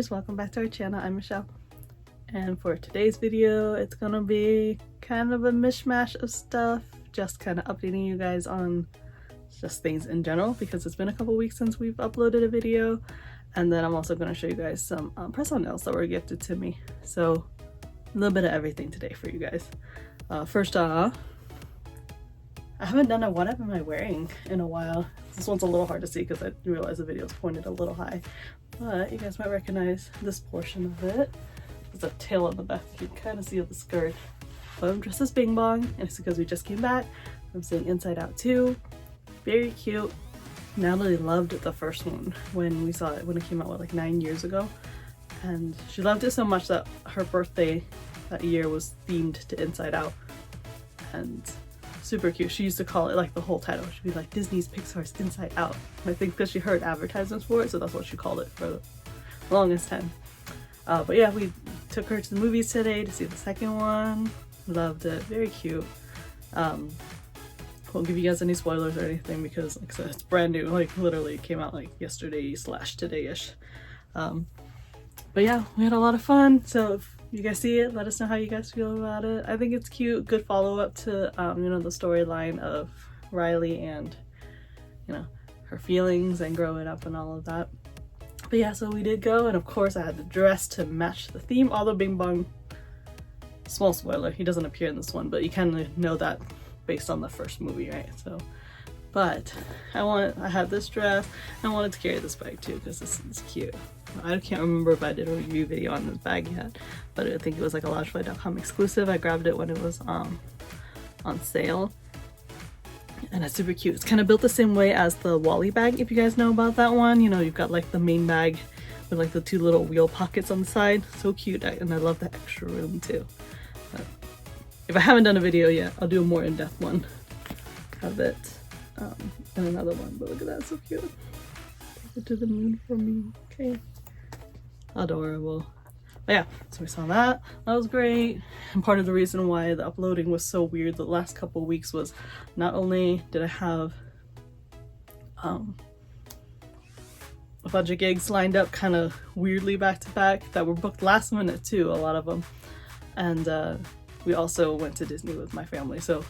Nguyeners, welcome back to our channel. I'm Michelle, and for today's video it's gonna be kind of a mishmash of stuff, just kind of updating you guys on just things in general because it's been a couple weeks since we've uploaded a video. And then I'm also going to show you guys some press-on nails that were gifted to me, so a little bit of everything today for you guys. First off, I haven't done a what am I wearing in a while. This one's a little hard to see because I realize the video is pointed a little high, but you guys might recognize this portion of it. There's a tail on the back, you can kind of see the skirt. But I'm dressed as Bing Bong, and it's because we just came back. I'm seeing Inside Out 2. Very cute. Natalie loved the first one when we saw it, when it came out like 9 years ago, and she loved it so much that her birthday that year was themed to Inside Out, and super cute. She used to call it like the whole title. She'd be like Disney's Pixar's Inside Out. And I think because she heard advertisements for it, so that's what she called it for the longest time. But yeah, we took her to the movies today to see the second one. Loved it. Very cute. Won't give you guys any spoilers or anything because like I said, it's brand new, like literally came out like yesterday/today-ish. But yeah, we had a lot of fun, so if you guys see it, let us know how you guys feel about it. I think it's cute, good follow-up to you know, the storyline of Riley and, you know, her feelings and growing up and all of that. But yeah, so we did go, and of course I had the dress to match the theme. Although Bing Bong, small spoiler, he doesn't appear in this one, but you kind of know that based on the first movie, right? So, but I had this dress. I wanted to carry this bag too because this is cute. I can't remember if I did a review video on this bag yet, but I think it was like a Loungefly.com exclusive. I grabbed it when it was on sale, and it's super cute. It's kind of built the same way as the Wally bag, if you guys know about that one. You know, you've got like the main bag with like the two little wheel pockets on the side. So cute, and I love the extra room too. If I haven't done a video yet, I'll do a more in-depth one of it, and another one. But look at that, so cute. Take it to the moon for me, okay? Adorable. But yeah, so we saw that. That was great. And part of the reason why the uploading was so weird the last couple of weeks was not only did I have a bunch of gigs lined up kind of weirdly back to back that were booked last minute too, a lot of them, and we also went to Disney with my family, so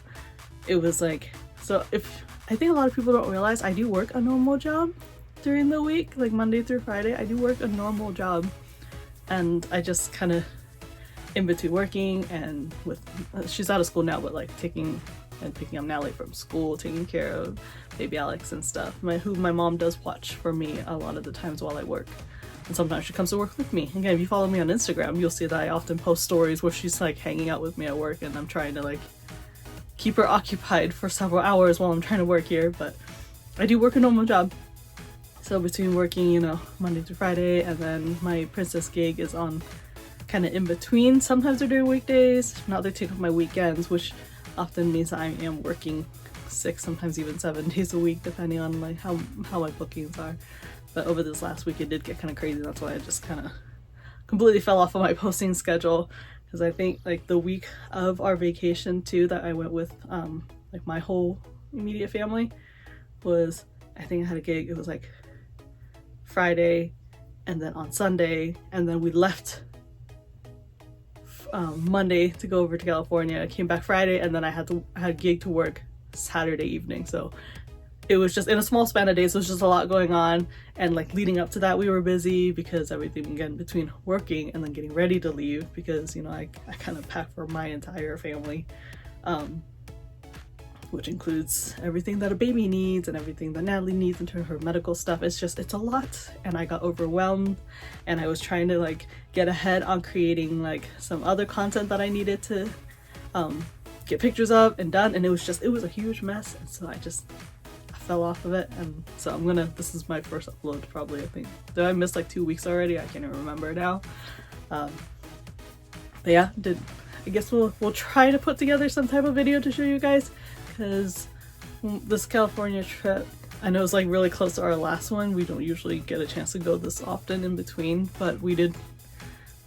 it was like, so if I think a lot of people don't realize I do work a normal job during the week, like Monday through Friday. I do work a normal job, and I just kind of in between working and with she's out of school now, but like taking and picking up Natalie from school, taking care of baby Alex and stuff, who my mom does watch for me a lot of the times while I work. And sometimes she comes to work with me. Again, if you follow me on Instagram, you'll see that I often post stories where she's like hanging out with me at work, and I'm trying to like keep her occupied for several hours while I'm trying to work here. But I do work a normal job. So between working, you know, Monday through Friday, and then my princess gig is on kind of in between. Sometimes they're during weekdays, now they take up my weekends, which often means I am working 6, sometimes even 7 days a week, depending on like how my bookings are. But over this last week it did get kind of crazy. That's why I just kind of completely fell off of my posting schedule, because I think like the week of our vacation too that I went with like my whole immediate family was, I think I had a gig, it was like Friday and then on Sunday, and then we left Monday to go over to California. I came back Friday, and then I had a gig to work Saturday evening. So it was just in a small span of days, so it was just a lot going on. And like leading up to that, we were busy because everything again between working and then getting ready to leave, because you know I kind of pack for my entire family, which includes everything that a baby needs and everything that Natalie needs in terms of her medical stuff. It's a lot, and I got overwhelmed, and I was trying to like get ahead on creating like some other content that I needed to get pictures of and done, and it was a huge mess. And so I fell off of it, and so this is my first upload probably. I think, did I miss like 2 weeks already? I can't even remember now. But yeah, I guess we'll try to put together some type of video to show you guys, because this California trip, I know it's like really close to our last one. We don't usually get a chance to go this often in between, but we did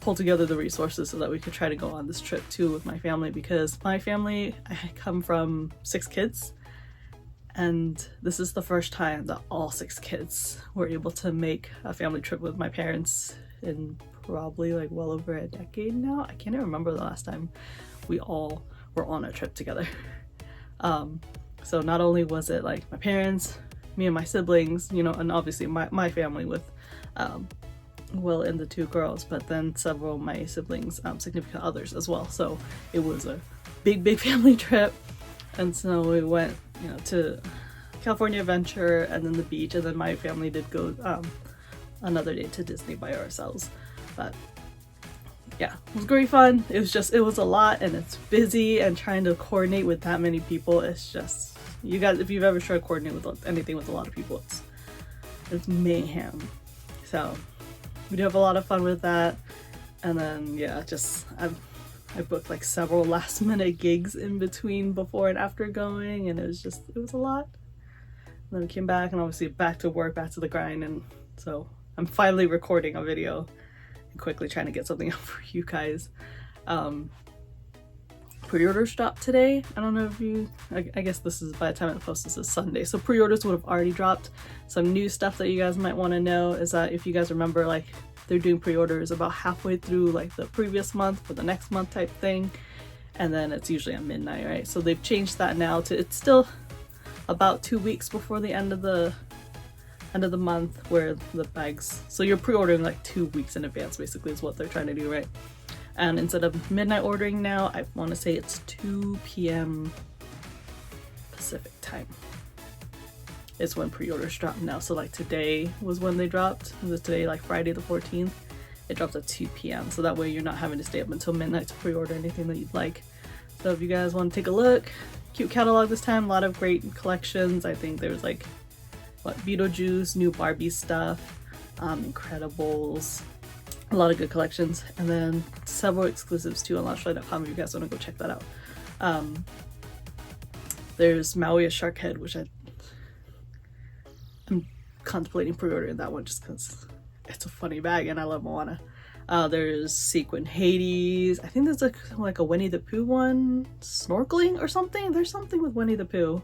pull together the resources so that we could try to go on this trip too with my family, because my family, I come from 6 kids, and this is the first time that all 6 kids were able to make a family trip with my parents in probably like well over a decade now. I can't even remember the last time we all were on a trip together. So not only was it like my parents, me and my siblings, you know, and obviously my family with Will and the 2 girls, but then several of my siblings, significant others as well. So it was a big family trip. And so we went, you know, to California Adventure and then the beach, and then my family did go another day to Disney by ourselves. But yeah, it was great fun. It was a lot, and it's busy, and trying to coordinate with that many people, it's just, you guys, if you've ever tried to coordinate with anything with a lot of people, it's mayhem. So we do have a lot of fun with that. And then yeah, just I booked like several last minute gigs in between before and after going, and it was a lot. And then we came back, and obviously back to work, back to the grind, and so I'm finally recording a video and quickly trying to get something up for you guys. Pre-orders dropped today. I don't know if you, I guess this is, by the time I post this is Sunday, so pre-orders would have already dropped. Some new stuff that you guys might want to know is that if you guys remember, like, they're doing pre-orders about halfway through like the previous month for the next month type thing, and then it's usually at midnight, right? So they've changed that now to, it's still about 2 weeks before the end of the month where the bags, so you're pre-ordering like 2 weeks in advance basically is what they're trying to do, right? And instead of midnight ordering now, I want to say it's 2 p.m. Pacific time is when pre-orders drop now. So like today was when they dropped. It was today, like Friday the 14th. It dropped at 2 p.m. So that way you're not having to stay up until midnight to pre-order anything that you'd like. So if you guys want to take a look, cute catalog this time, a lot of great collections. I think there's like, what, Beetlejuice, new Barbie stuff, Incredibles, a lot of good collections, and then several exclusives too on Loungefly.com if you guys want to go check that out. There's Maui's Shark Head, which I'm contemplating pre-ordering that one just because it's a funny bag and I love Moana. There's Sequin Hades. I think there's like a Winnie the Pooh one, snorkeling or something. There's something with Winnie the Pooh.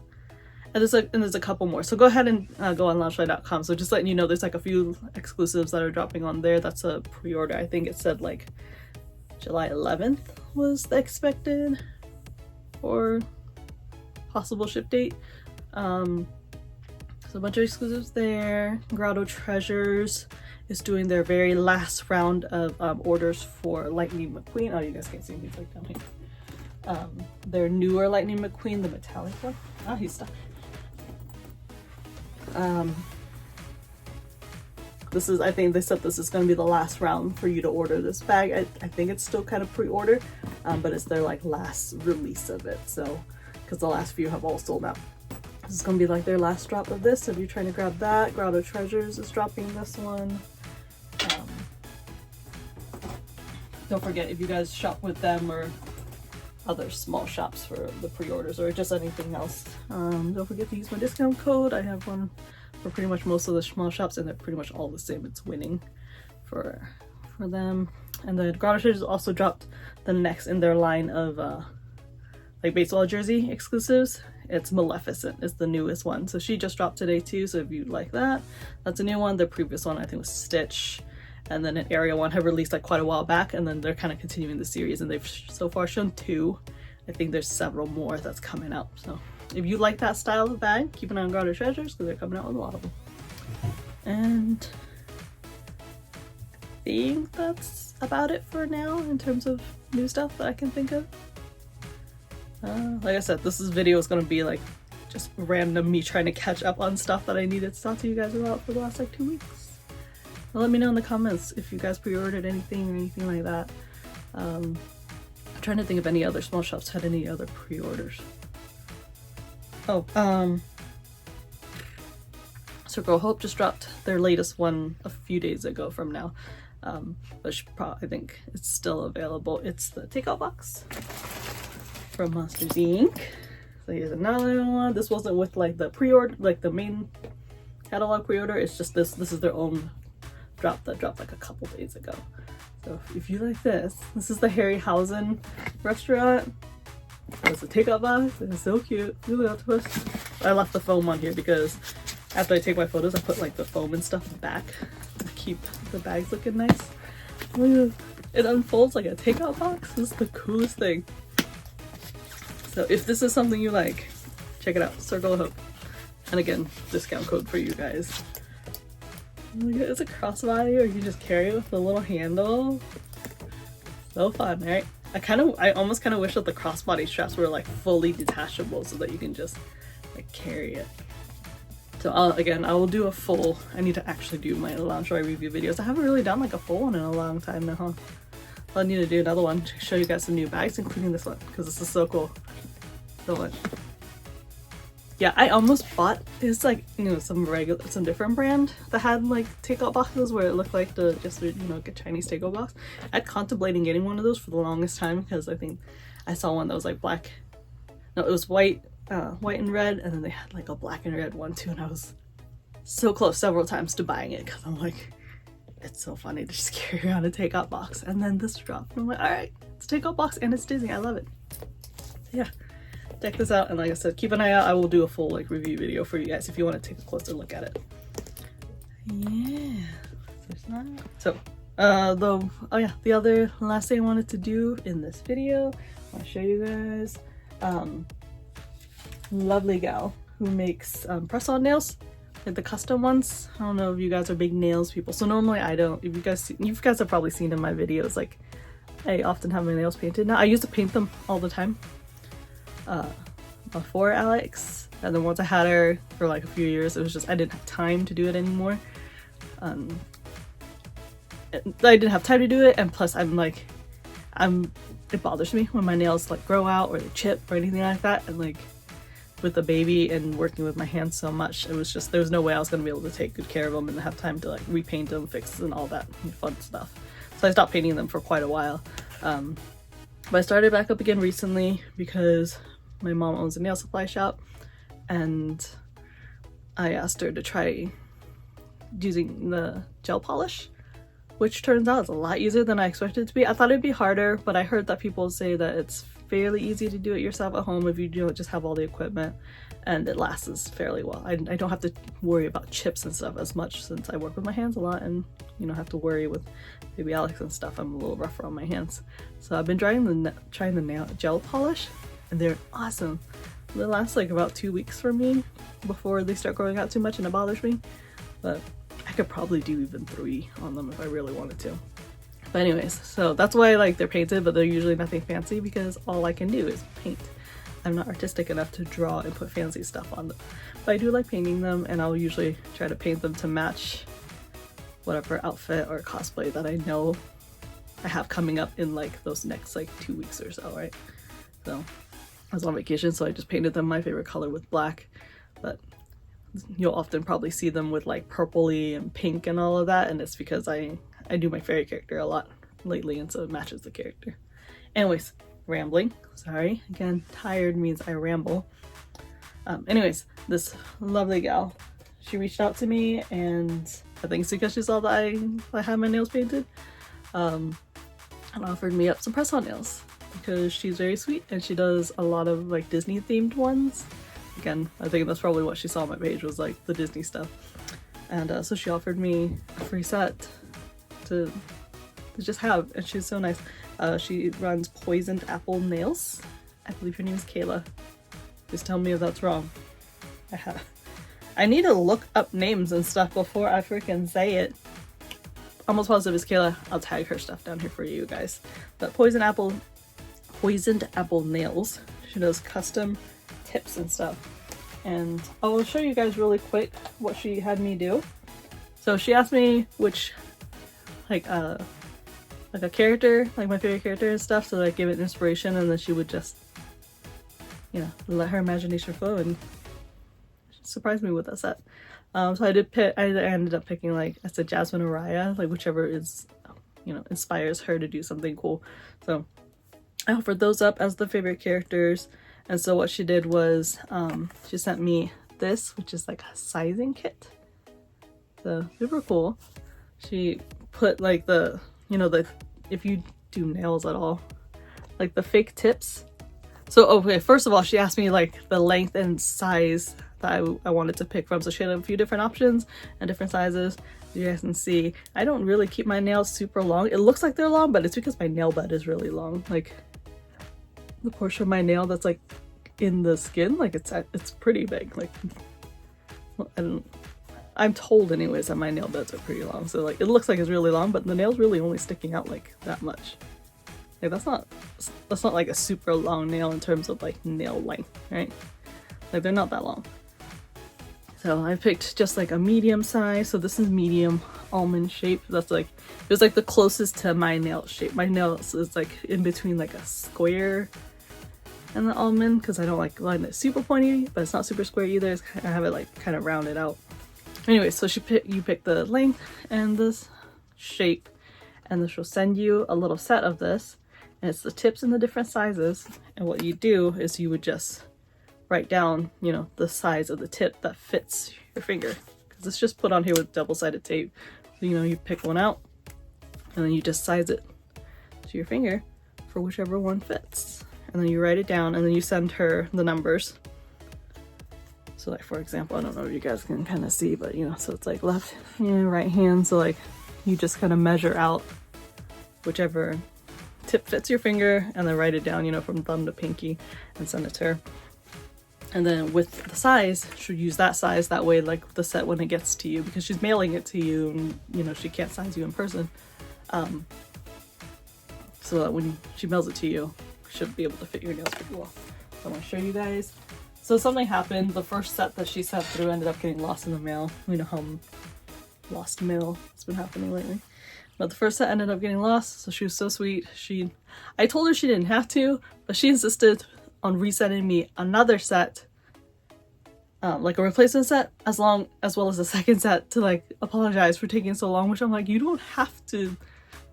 And there's a couple more. So go ahead and go on Loungefly.com. So just letting you know, there's like a few exclusives that are dropping on there. That's a pre-order. I think it said like July 11th was the expected or possible ship date. So a bunch of exclusives there. Grotto Treasures is doing their very last round of orders for Lightning McQueen. Oh, you guys can't see me, like down here. Their newer Lightning McQueen, the metallic one. Oh, he's stuck. This is, I think they said this is going to be the last round for you to order this bag. I think it's still kind of pre-order, but it's their like last release of it. So, because the last few have all sold out. This is going to be like their last drop of this. So if you're trying to grab that, Grotto Treasures is dropping this one. Don't forget, if you guys shop with them or other small shops for the pre-orders or just anything else, don't forget to use my discount code. I have one for pretty much most of the small shops, and they're pretty much all the same. It's winning for them. And the Grotto Treasures also dropped the next in their line of like baseball jersey exclusives. It's Maleficent is the newest one, so she just dropped today too. So if you like that, that's a new one. The previous one I think was Stitch, and then an Area one had released like quite a while back, and then they're kind of continuing the series, and they've so far shown 2. I think there's several more that's coming out. So if you like that style of bag, keep an eye on Grotto Treasures because they're coming out with a lot of them. And I think that's about it for now in terms of new stuff that I can think of. Like I said, this video is going to be like just random me trying to catch up on stuff that I needed to talk to you guys about for the last like 2 weeks. Well, let me know in the comments if you guys pre-ordered anything or anything like that. I'm trying to think if any other small shops had any other pre-orders. Oh, Circle Hope just dropped their latest one a few days ago from now. But I think it's still available. It's the takeout box from Monsters Inc. So here's another one. This wasn't with like the pre-order, like the main catalog pre-order. It's just this is their own drop that dropped like a couple days ago. So if you like this is the Harryhausen restaurant. It's a takeout box. It's so cute. Really octopus. I left the foam on here because after I take my photos, I put like the foam and stuff back to keep the bags looking nice. It unfolds like a takeout box. This is the coolest thing. So if this is something you like, check it out, Circle of Hope. And again, discount code for you guys. It's a crossbody, or you just carry it with a little handle. So fun, right? I almost kind of wish that the crossbody straps were like fully detachable so that you can just like carry it. So again, I will do a full, I need to actually do my Loungefly review videos. I haven't really done like a full one in a long time now, huh? I need to do another one to show you guys some new bags, including this one, because this is so cool. So much. Yeah, I almost bought, it's like, you know, some different brand that had like takeout boxes where it looked like the just, you know, like a Chinese takeout box. I'd contemplating getting one of those for the longest time because I think I saw one that was like black. No, it was white and red, and then they had like a black and red one too, and I was so close several times to buying it because I'm like, it's so funny to just carry around a takeout box. And then this dropped and I'm like, all right, it's a takeout box and it's Disney. I love it. Yeah. Check this out, and like I said, keep an eye out. I will do a full like review video for you guys if you want to take a closer look at it. Yeah, so the other last thing I wanted to do in this video, I want to show you guys lovely gal who makes press-on nails, like the custom ones. I don't know if you guys are big nails people, so normally I don't. If you guys have probably seen in my videos, like I often have my nails painted. Now I used to paint them all the time before Alex, and then once I had her for like a few years, it was just I didn't have time to do it anymore. I didn't have time to do it, and plus it bothers me when my nails like grow out or they chip or anything like that, and like with a baby and working with my hands so much, it was just there was no way I was going to be able to take good care of them and have time to like repaint them, fix and all that fun stuff. So I stopped painting them for quite a while, but I started back up again recently because my mom owns a nail supply shop, and I asked her to try using the gel polish, which turns out is a lot easier than I expected it to be. I thought it'd be harder, but I heard that people say that it's fairly easy to do it yourself at home if you don't just have all the equipment, and it lasts fairly well. I don't have to worry about chips and stuff as much since I work with my hands a lot, and you know, have to worry with baby Alex and stuff. I'm a little rougher on my hands, so I've been trying the nail gel polish, and they're awesome. They last like about 2 weeks for me before they start growing out too much and it bothers me, but I could probably do even 3 on them if I really wanted to. But anyways, so that's why I like they're painted, but they're usually nothing fancy because all I can do is paint. I'm not artistic enough to draw and put fancy stuff on them. But I do like painting them, and I'll usually try to paint them to match whatever outfit or cosplay that I know I have coming up in like those next like 2 weeks or so, right? So I was on vacation, so I just painted them my favorite color with black, but you'll often probably see them with like purpley and pink and all of that, and it's because I do my fairy character a lot lately, and so it matches the character. Anyways, rambling, sorry. Again, tired means I ramble. Anyways, this lovely gal, she reached out to me, and I think it's because she saw that I had my nails painted, and offered me up some press-on nails because she's very sweet and she does a lot of like Disney themed ones. Again, I think that's probably what she saw on my page, was like the Disney stuff, and so she offered me a free set to just have, and she's so nice. She runs Poisoned Apple Nails. I believe her name is Kayla. Just tell me if that's wrong. I need to look up names and stuff before I freaking say it. Almost positive it's Kayla. I'll tag her stuff down here for you guys. But Poisoned Apple Nails. She does custom tips and stuff. And I will show you guys really quick what she had me do. So she asked me which like a character, like my favorite character and stuff, so that I give it inspiration, and then she would just, you know, let her imagination flow and surprise me with a set. So I ended up picking, like I said, Jasmine or Raya, like whichever is, you know, inspires her to do something cool. So I offered those up as the favorite characters, and so what she did was she sent me this, which is like a sizing kit. So super cool. She put like the, you know, if you do nails at all, like the fake tips. So okay, first of all, she asked me like the length and size that I wanted to pick from. So she had a few different options and different sizes. You guys can see I don't really keep my nails super long. It looks like they're long, but it's because my nail bed is really long. Like the portion of my nail that's like in the skin, like it's pretty big. Like, and I'm told anyways that my nail beds are pretty long, so like it looks like it's really long, but the nail's really only sticking out like that much. Like that's not like a super long nail in terms of like nail length, right? Like they're not that long. So I picked just like a medium size. So this is medium almond shape. That's like, it was like the closest to my nail shape. My nails is like in between like a square and the almond, because I don't like line it super pointy, but it's not super square either. I have it like kind of rounded out. Anyway, so you pick the length and this shape, and then she'll send you a little set of this, and it's the tips in the different sizes. And what you do is you would just write down, you know, the size of the tip that fits your finger, because it's just put on here with double-sided tape. So, you know, you pick one out and then you just size it to your finger for whichever one fits, and then you write it down, and then you send her the numbers. So like, for example, I don't know if you guys can kind of see, but you know, so it's like left hand, right hand. So like you just kind of measure out whichever tip fits your finger, and then write it down, you know, from thumb to pinky, and send it to her. And then with the size, she'll use that size. That way, like the set when it gets to you, because she's mailing it to you, and you know she can't size you in person. So that when she mails it to you, she'll be able to fit your nails pretty well. So I'm gonna show you guys. So something happened. The first set that she sent through ended up getting lost in the mail. We know how lost mail has been happening lately. But the first set ended up getting lost, so she was so sweet. I told her she didn't have to, but she insisted on resending me another set, like a replacement set, as well as a second set, to like apologize for taking so long, which I'm like, you don't have to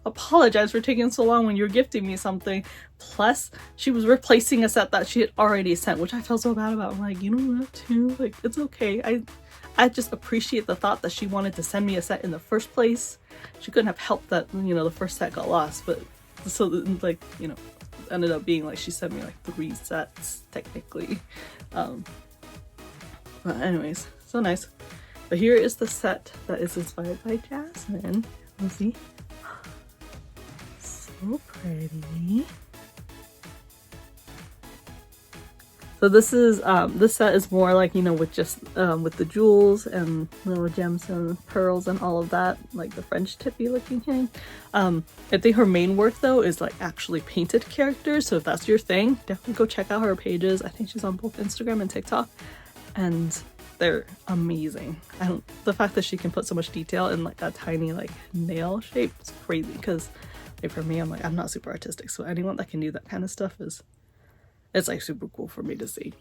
apologize for taking so long when you're gifting me something. Plus, she was replacing a set that she had already sent, which I felt so bad about. I'm like, you don't have to, like, it's okay. I just appreciate the thought that she wanted to send me a set in the first place. She couldn't have helped that, you know, the first set got lost, but so like, you know, ended up being like she sent me like 3 sets technically. But anyways, so nice. But here is the set that is inspired by Jasmine. Let's see. So pretty. So this is this set is more like, you know, with just with the jewels and little gems and pearls and all of that, like the French tippy looking thing. I think her main work though is like actually painted characters. So if that's your thing, definitely go check out her pages. I think she's on both Instagram and TikTok, and they're amazing. The fact that she can put so much detail in like a tiny like nail shape is crazy, because like for me, I'm like, I'm not super artistic, so anyone that can do that kind of stuff it's like super cool for me to see.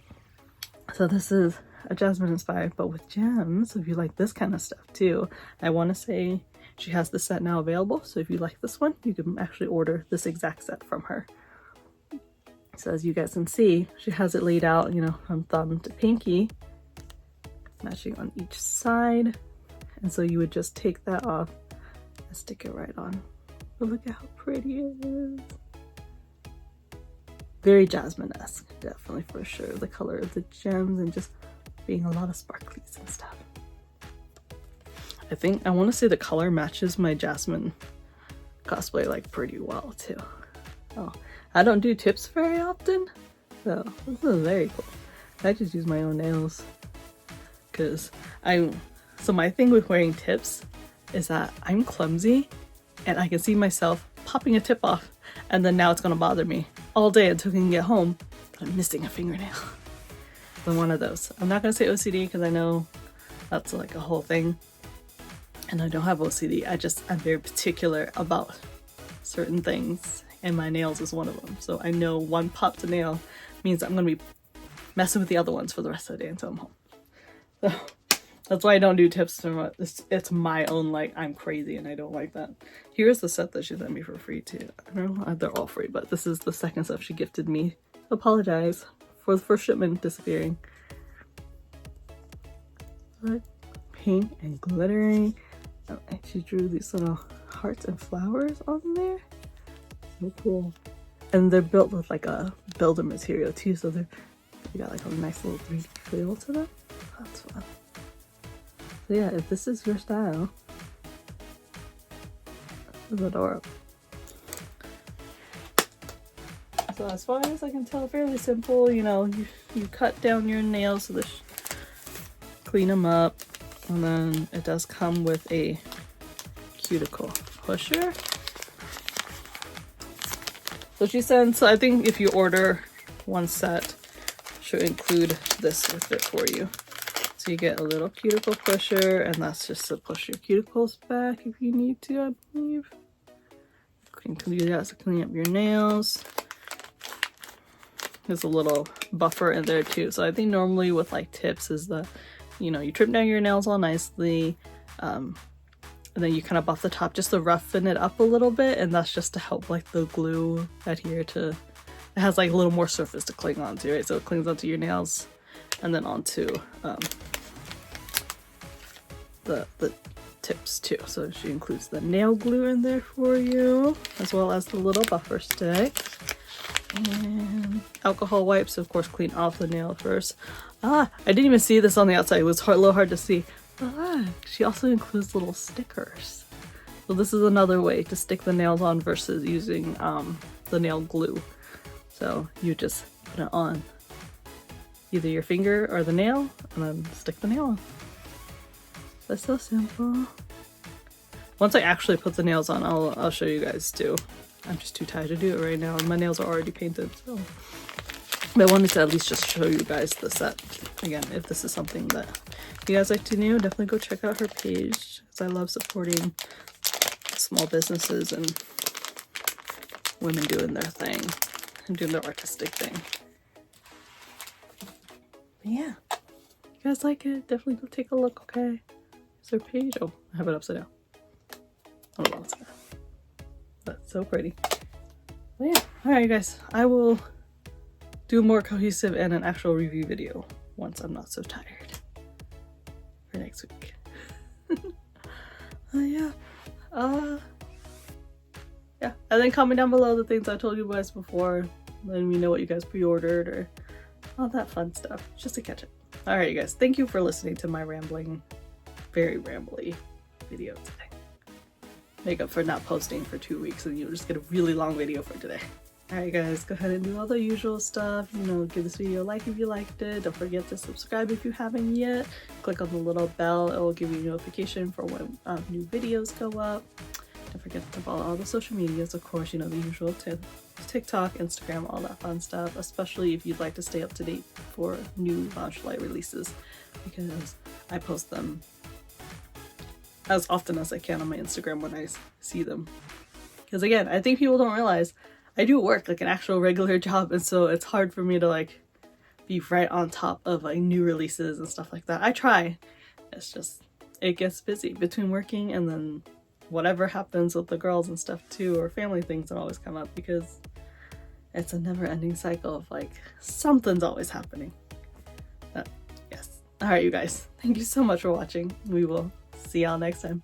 So this is a Jasmine inspired, but with gems. If you like this kind of stuff too, I want to say she has this set now available. So if you like this one, you can actually order this exact set from her. So as you guys can see, she has it laid out, you know, from thumb to pinky, matching on each side. And so you would just take that off and stick it right on. But look at how pretty it is. Very Jasmine-esque, definitely, for sure. The color of the gems and just being a lot of sparklies and stuff. I want to say the color matches my Jasmine cosplay like pretty well too. Oh, I don't do tips very often, so this is very cool. I just use my own nails, because so my thing with wearing tips is that I'm clumsy, and I can see myself popping a tip off, and then now it's gonna bother me all day until I can get home that I'm missing a fingernail. So one of those. I'm not gonna say OCD, because I know that's like a whole thing, and I don't have OCD. I'm very particular about certain things, and my nails is one of them. So I know one popped nail means I'm gonna be messing with the other ones for the rest of the day until I'm home. So that's why I don't do tips so much. It's my own, like, I'm crazy and I don't like that. Here's the set that she sent me for free too. I don't know, they're all free, but this is the second set she gifted me. Apologize for the first shipment disappearing. But pink and glittering. Oh, and she drew these little hearts and flowers on there. So cool. And they're built with like a builder material too, so they got like a nice little 3D feel to them. That's fun. So yeah, if this is your style, this is adorable. So as far as I can tell, fairly simple. You know, you cut down your nails so this, clean them up, and then it does come with a cuticle pusher. So she sends, so I think if you order one set, she'll include this with it for you. So you get a little cuticle pusher, and that's just to push your cuticles back if you need to, I believe. You can use that to clean up your nails. There's a little buffer in there too. So I think normally with like tips is the, you know, you trim down your nails all nicely, and then you kind of buff the top just to roughen it up a little bit, and that's just to help like the glue adhere to, it has like a little more surface to cling onto, right? So it clings onto your nails and then onto the tips too. So she includes the nail glue in there for you, as well as the little buffer stick. And alcohol wipes, of course, clean off the nail first. I didn't even see this on the outside. It was a little hard to see. She also includes little stickers. So this is another way to stick the nails on versus using the nail glue. So you just put it on either your finger or the nail, and then stick the nail on. That's so simple. Once I actually put the nails on, I'll show you guys too. I'm just too tired to do it right now, and my nails are already painted, so. But I wanted to at least just show you guys the set. Again, if this is something that you guys like to do, definitely go check out her page, because I love supporting small businesses and women doing their thing and doing their artistic thing. But yeah, if you guys like it, definitely go take a look, okay? It's her page. Oh, I have it upside down. I don't know what's going on. That's so pretty. But yeah, alright guys, I will do a more cohesive and an actual review video once I'm not so tired for next week. Yeah, and then comment down below the things I told you guys before, letting me know what you guys pre-ordered or all that fun stuff, just to catch it. Alright you guys, thank you for listening to my rambling, very rambly video today. Make up for not posting for 2 weeks, and you'll just get a really long video for today. Alright guys, go ahead and do all the usual stuff. You know, give this video a like if you liked it. Don't forget to subscribe if you haven't yet. Click on the little bell. It will give you a notification for when new videos go up. Don't forget to follow all the social medias, of course, you know, the usual TikTok, Instagram, all that fun stuff, especially if you'd like to stay up to date for new Loungefly releases, because I post them as often as I can on my Instagram when I see them. Because again, I think people don't realize I do work like an actual regular job, and so it's hard for me to like be right on top of like new releases and stuff like that. I try. It's just, it gets busy between working and then whatever happens with the girls and stuff too, or family things that always come up, because it's a never-ending cycle of like something's always happening. But yes. Alright you guys, thank you so much for watching. We will see y'all next time.